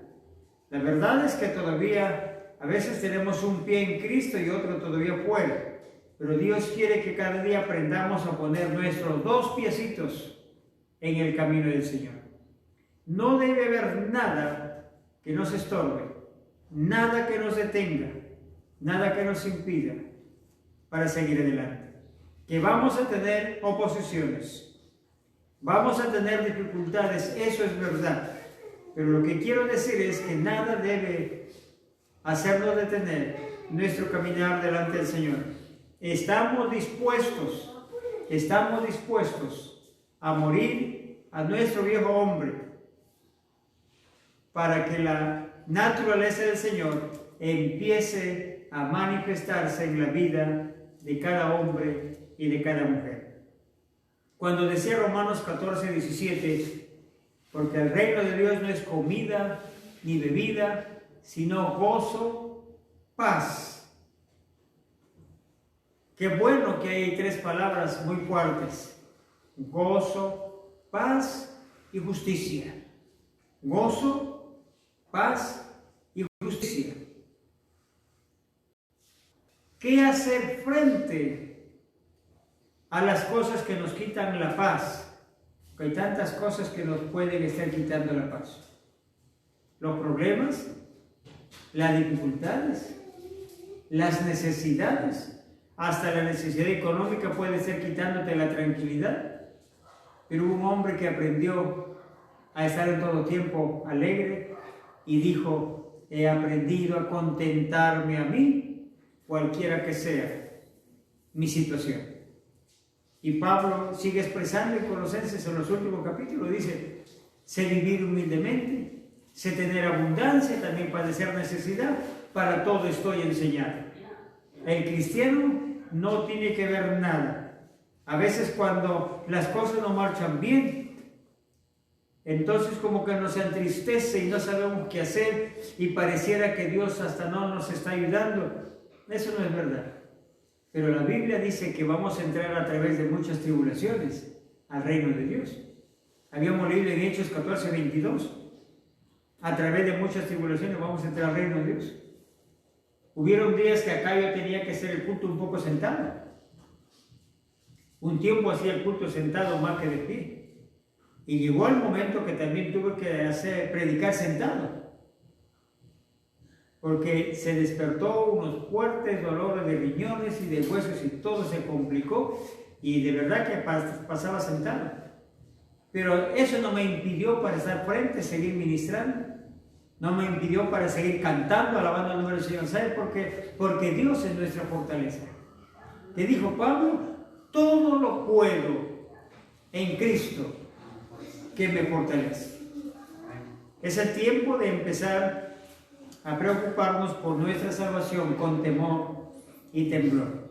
La verdad es que todavía a veces tenemos un pie en Cristo y otro todavía fuera. Pero Dios quiere que cada día aprendamos a poner nuestros dos piecitos en el camino del Señor. No debe haber nada que nos estorbe, nada que nos detenga, nada que nos impida para seguir adelante. Que vamos a tener oposiciones, vamos a tener dificultades, eso es verdad. Pero lo que quiero decir es que nada debe hacernos detener nuestro caminar delante del Señor. Estamos dispuestos a morir a nuestro viejo hombre para que la naturaleza del Señor empiece a manifestarse en la vida de cada hombre y de cada mujer. Cuando decía Romanos 14:17, porque el reino de Dios no es comida ni bebida, sino gozo, paz. Qué bueno que hay tres palabras muy fuertes: gozo, paz y justicia. Gozo, paz y justicia. ¿Qué hacer frente a las cosas que nos quitan la paz? Porque hay tantas cosas que nos pueden estar quitando la paz. Los problemas, las dificultades, las necesidades, hasta la necesidad económica puede estar quitándote la tranquilidad. Pero hubo un hombre que aprendió a estar en todo tiempo alegre y dijo: he aprendido a contentarme a mí, cualquiera que sea mi situación. Y Pablo sigue expresando en Colosenses en los últimos capítulos, dice: sé vivir humildemente, sé tener abundancia, también padecer necesidad, para todo estoy enseñado. El cristiano no tiene que ver nada A veces cuando las cosas no marchan bien, entonces como que nos entristece y no sabemos qué hacer y pareciera que Dios hasta no nos está ayudando. Eso no es verdad. Pero la Biblia dice que vamos a entrar a través de muchas tribulaciones al reino de Dios. Habíamos leído en Hechos 14:22. A través de muchas tribulaciones vamos a entrar al reino de Dios. Hubieron días que acá yo tenía que hacer el culto un poco sentado. Un tiempo hacía el culto sentado más que de pie. Y llegó el momento que también tuve que predicar sentado. Porque se despertó unos fuertes dolores de riñones y de huesos y todo se complicó. Y de verdad que pasaba sentado. Pero eso no me impidió para estar frente, seguir ministrando. No me impidió para seguir cantando, alabando el nombre del Señor. ¿Sabe por qué? Porque Dios es nuestra fortaleza. Le dijo Pablo, todo lo puedo en Cristo que me fortalece. Es el tiempo de empezar a preocuparnos por nuestra salvación con temor y temblor.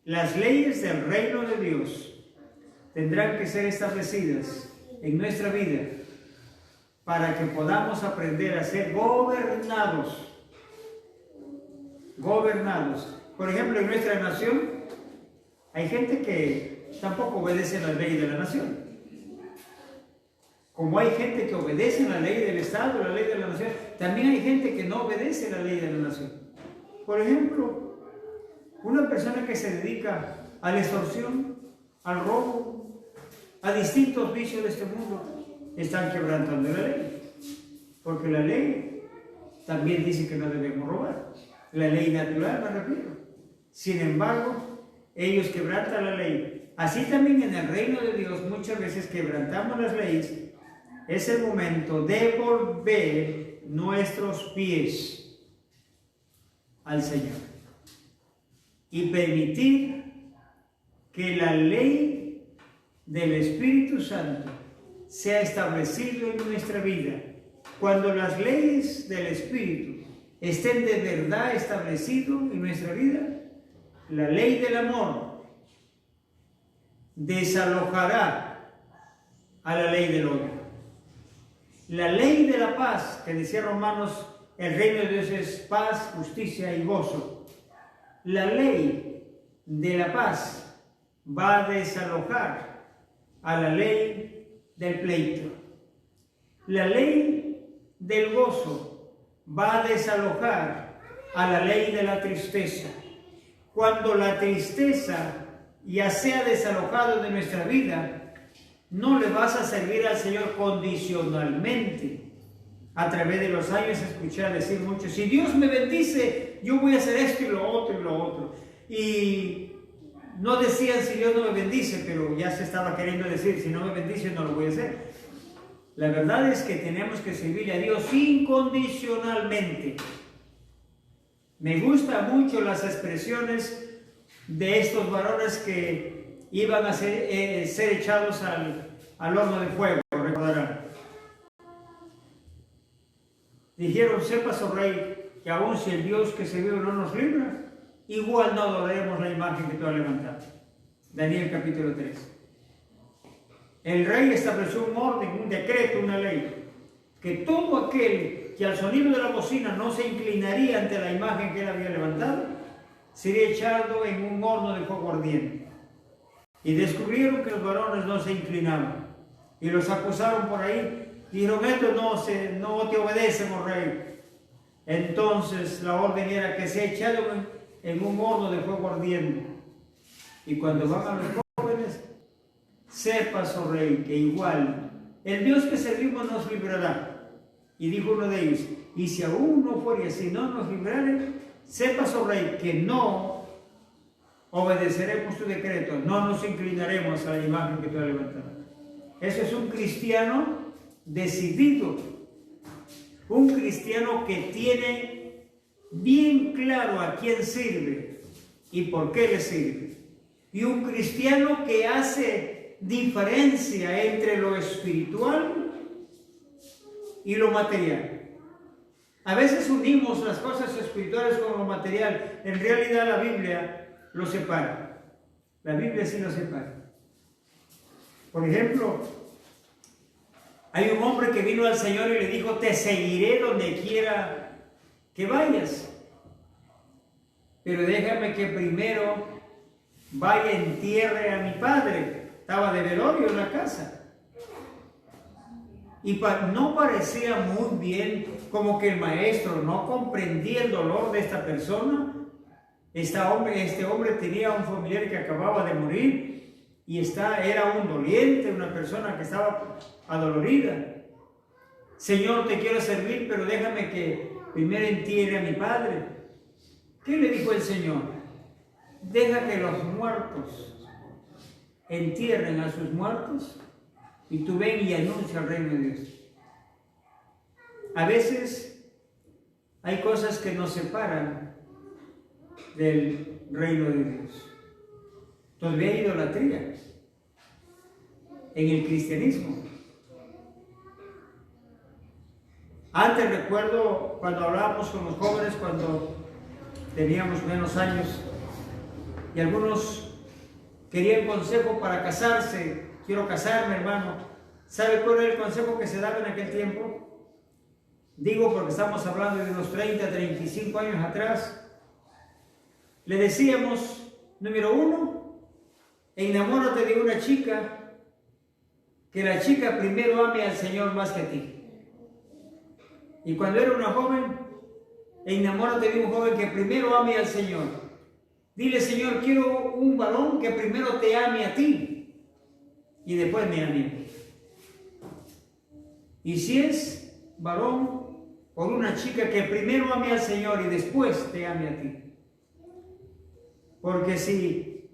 Las leyes del reino de Dios tendrán que ser establecidas en nuestra vida para que podamos aprender a ser gobernados. Por ejemplo, en nuestra nación hay gente que tampoco obedece la ley de la nación. Como hay gente que obedece la ley del Estado, la ley de la nación, también hay gente que no obedece la ley de la nación. Por ejemplo, una persona que se dedica a la extorsión, al robo, a distintos vicios de este mundo, están quebrantando la ley. Porque la ley también dice que no debemos robar. La ley natural, me refiero. Sin embargo, ellos quebrantan la ley. Así también en el reino de Dios muchas veces quebrantamos las leyes. Es el momento de volver nuestros pies al Señor y permitir que la ley del Espíritu Santo sea establecida en nuestra vida. Cuando las leyes del Espíritu estén de verdad establecidas en nuestra vida, la ley del amor desalojará a la ley del odio. La ley de la paz, que decía Romanos, el reino de Dios es paz, justicia y gozo. La ley de la paz va a desalojar a la ley del pleito. La ley del gozo va a desalojar a la ley de la tristeza. Cuando la tristeza ya sea desalojado de nuestra vida, no le vas a servir al Señor condicionalmente. A través de los años escuché a decir mucho, si Dios me bendice, yo voy a hacer esto y lo otro y lo otro. Y no decían si Dios no me bendice, pero ya se estaba queriendo decir, si no me bendice no lo voy a hacer. La verdad es que tenemos que servirle a Dios incondicionalmente. Me gustan mucho las expresiones de estos varones que iban a ser echados al horno de fuego, recordarán. Dijeron, sepas, oh rey, que aun si el Dios que servimos no nos libra, igual no adoraremos la imagen que tú has levantado. Daniel capítulo 3. El rey estableció un orden, un decreto, una ley, que todo aquel que al sonido de la bocina no se inclinaría ante la imagen que él había levantado, sería echado en un horno de fuego ardiente. Y descubrieron que los varones no se inclinaban. Y los acusaron por ahí. Dijeron, esto no te obedecen, oh rey. Entonces la orden era que sea echado en un horno de fuego ardiente. Y cuando van a los jóvenes, sepas, oh rey, que igual el Dios que servimos nos librará. Y dijo uno de ellos, y si aún no fuera así, no nos librare, sepas, oh rey, que no obedeceremos tu decreto, no nos inclinaremos a la imagen que tú has levantado. Eso es un cristiano decidido, un cristiano que tiene bien claro a quién sirve y por qué le sirve, y un cristiano que hace diferencia entre lo espiritual y lo material. A veces unimos las cosas espirituales con lo material. En realidad la Biblia lo separa. La Biblia sí lo separa. Por ejemplo, hay un hombre que vino al Señor y le dijo: te seguiré donde quiera que vayas, pero déjame que primero vaya, entierre a mi padre. Estaba de velorio en la casa. Y no parecía muy bien, como que el maestro no comprendía el dolor de esta persona. Este hombre tenía un familiar que acababa de morir y era un doliente, una persona que estaba adolorida. Señor, te quiero servir, pero déjame que primero entierre a mi padre. ¿Qué le dijo el Señor? Deja que los muertos entierren a sus muertos y tú ven y anuncia el reino de Dios. A veces hay cosas que nos separan del reino de Dios. Todavía hay idolatría en el cristianismo. Antes recuerdo cuando hablábamos con los jóvenes, cuando teníamos menos años, y algunos querían consejo para casarse. Quiero casarme, hermano. ¿Sabe cuál era el consejo que se daba en aquel tiempo? Digo porque estamos hablando de unos 30, 35 años atrás. Le decíamos, número 1, enamórate de una chica, que la chica primero ame al Señor más que a ti. Y cuando era una joven, enamórate de un joven que primero ame al Señor. Dile: Señor, quiero un varón que primero te ame a ti y después me ame a mí. Y si es varón, por una chica que primero ame al Señor y después te ame a ti. Porque si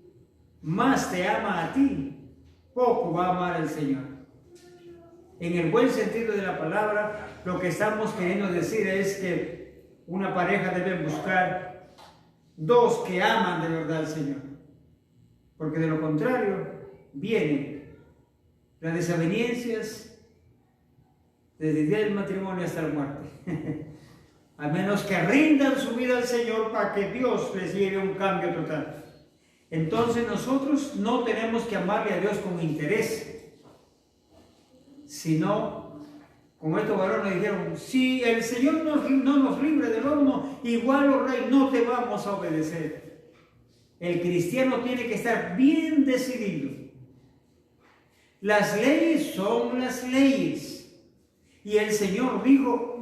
más te ama a ti, poco va a amar al Señor. En el buen sentido de la palabra, lo que estamos queriendo decir es que una pareja debe buscar dos que aman de verdad al Señor. Porque de lo contrario, vienen las desavenencias desde el día del matrimonio hasta la muerte. A menos que rindan su vida al Señor para que Dios les lleve un cambio total. Entonces nosotros no tenemos que amarle a Dios con interés, sino, como estos varones dijeron: si el Señor no nos libre del horno, igual, oh Rey, no te vamos a obedecer. El cristiano tiene que estar bien decidido. Las leyes son las leyes. Y el Señor dijo: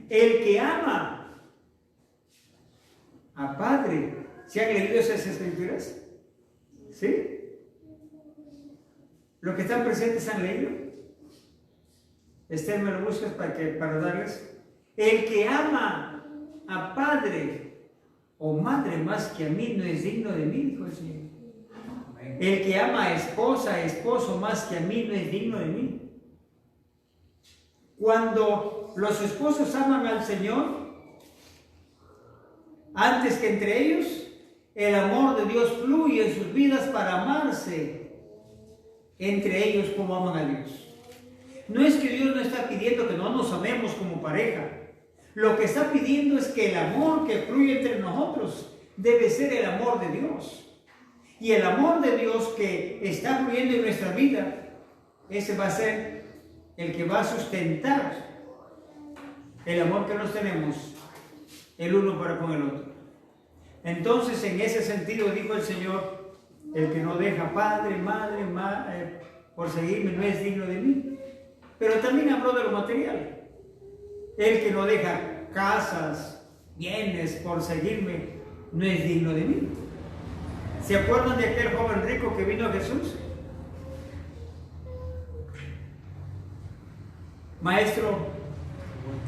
el que ama a Padre. ¿Se han leído esas escrituras? ¿Sí? ¿Los que están presentes han leído? Esther, me lo buscas para darles. El que ama a padre o madre más que a mí no es digno de mí, dijo el Señor. El que ama a esposa, esposo más que a mí no es digno de mí. Cuando los esposos aman al Señor, antes que entre ellos, el amor de Dios fluye en sus vidas para amarse entre ellos como aman a Dios. No es que Dios no está pidiendo que no nos amemos como pareja. Lo que está pidiendo es que el amor que fluye entre nosotros debe ser el amor de Dios. Y el amor de Dios que está fluyendo en nuestra vida, ese va a ser el que va a sustentar el amor que nos tenemos el uno para con el otro. Entonces, en ese sentido, dijo el Señor: el que no deja padre, madre, por seguirme no es digno de mí. Pero también habló de lo material. El que no deja casas, bienes por seguirme no es digno de mí. ¿Se acuerdan de aquel joven rico que vino a Jesús? Maestro,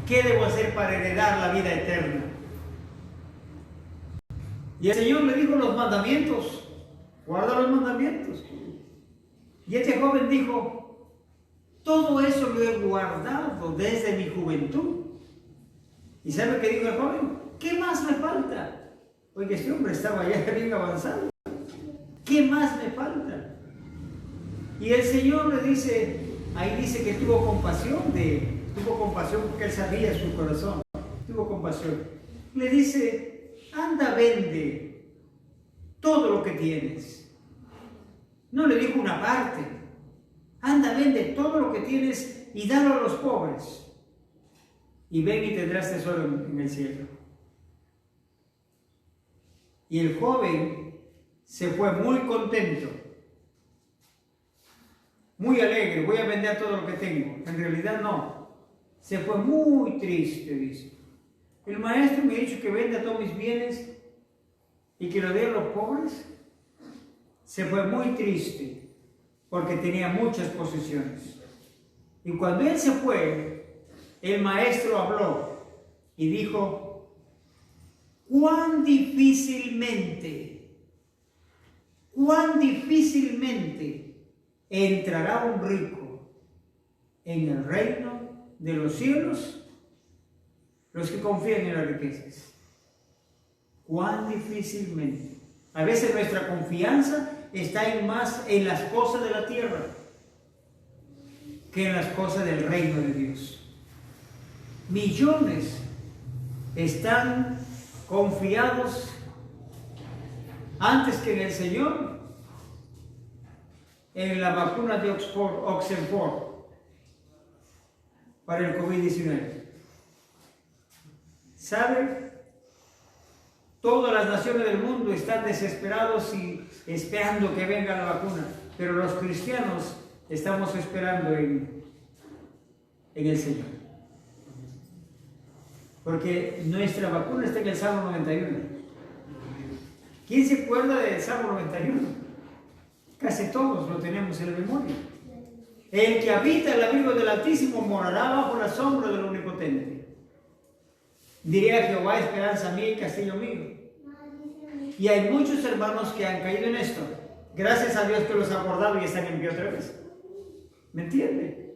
¿qué debo hacer para heredar la vida eterna? Y el Señor le dijo los mandamientos. Guarda los mandamientos. Y este joven dijo: todo eso lo he guardado desde mi juventud. ¿Y sabe qué dijo el joven? ¿Qué más me falta? Oye, este hombre estaba ya bien avanzado. ¿Qué más me falta? Y el Señor le dice, ahí dice que tuvo compasión porque él sabía su corazón. Tuvo compasión. Le dice: anda, vende todo lo que tienes No le dijo una parte. Anda, vende todo lo que tienes y dalo a los pobres. Y ven y tendrás tesoro en el cielo. Y el joven se fue muy contento, muy alegre. Voy a vender todo lo que tengo. En realidad no. Se fue muy triste, dice. El maestro me ha dicho que venda todos mis bienes y que lo dé a los pobres. Se fue muy triste porque tenía muchas posesiones. Y cuando él se fue, el maestro habló y dijo: cuán difícilmente entrará un rico en el reino de los cielos. Los que confían en las riquezas. Cuán difícilmente. A veces nuestra confianza está más en las cosas de la tierra que en las cosas del reino de Dios. Millones están confiados antes que en el Señor en la vacuna de Oxford para el COVID-19. ¿Sabe? Todas las naciones del mundo están desesperados y esperando que venga la vacuna, pero los cristianos estamos esperando en el Señor. Porque nuestra vacuna está en el Salmo 91. ¿Quién se acuerda del Salmo 91? Casi todos lo tenemos en la memoria. El que habita el abrigo del Altísimo morará bajo la sombra del Omnipotente. Diría Jehová, esperanza mía y castillo mío. Y hay muchos hermanos que han caído en esto. Gracias a Dios que los ha acordado y están en pie otra vez. ¿Me entiende?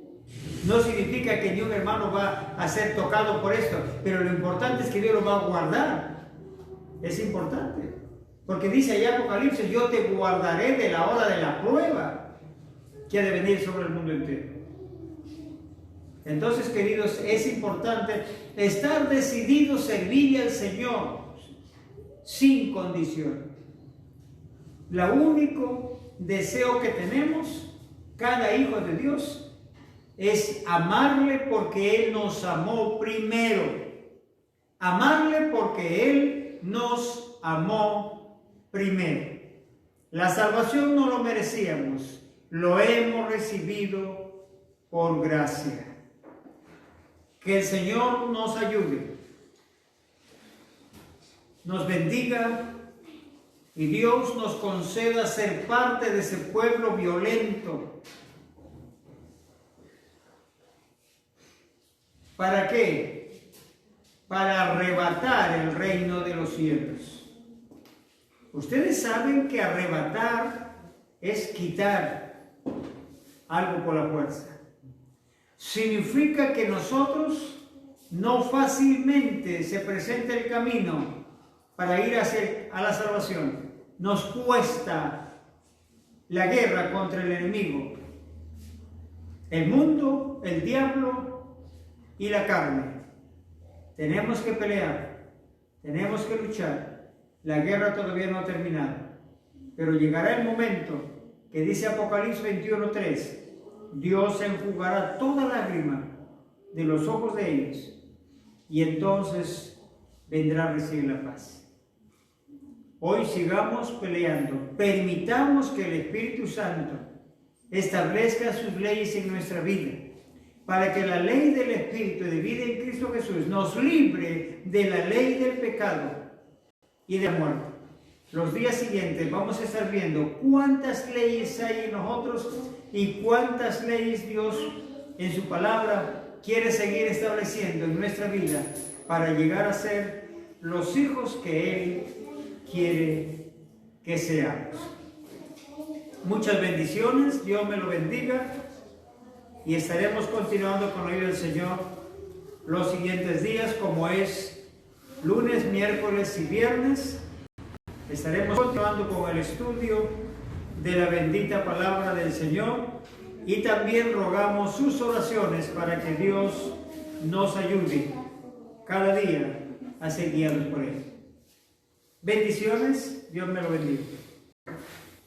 No significa que ni un hermano va a ser tocado por esto, pero lo importante es que Dios lo va a guardar. Es importante. Porque dice allá Apocalipsis: yo te guardaré de la hora de la prueba que ha de venir sobre el mundo entero. Entonces, queridos, es importante estar decididos a servirle al Señor sin condición. El único deseo que tenemos, cada hijo de Dios, es amarle porque Él nos amó primero. Amarle porque Él nos amó primero. La salvación no lo merecíamos, lo hemos recibido por gracia. Que el Señor nos ayude, nos bendiga y Dios nos conceda ser parte de ese pueblo violento. ¿Para qué? Para arrebatar el reino de los cielos. Ustedes saben que arrebatar es quitar algo por la fuerza. Significa que nosotros no fácilmente se presenta el camino para ir a la salvación. Nos cuesta la guerra contra el enemigo, el mundo, el diablo y la carne. Tenemos que pelear, tenemos que luchar. La guerra todavía no ha terminado, pero llegará el momento que dice Apocalipsis 21:3: Dios enjugará toda lágrima de los ojos de ellos, y entonces vendrá a recibir la paz. Hoy sigamos peleando, permitamos que el Espíritu Santo establezca sus leyes en nuestra vida, para que la ley del Espíritu de vida en Cristo Jesús nos libre de la ley del pecado y de la muerte. Los días siguientes vamos a estar viendo cuántas leyes hay en nosotros y cuántas leyes Dios en su palabra quiere seguir estableciendo en nuestra vida para llegar a ser los hijos que Él quiere que seamos. Muchas bendiciones, Dios me lo bendiga, y estaremos continuando con la ayuda del Señor los siguientes días, como es lunes, miércoles y viernes. Estaremos continuando con el estudio de la bendita palabra del Señor, y también rogamos sus oraciones para que Dios nos ayude cada día a ser guiados por Él. Bendiciones, Dios me lo bendiga.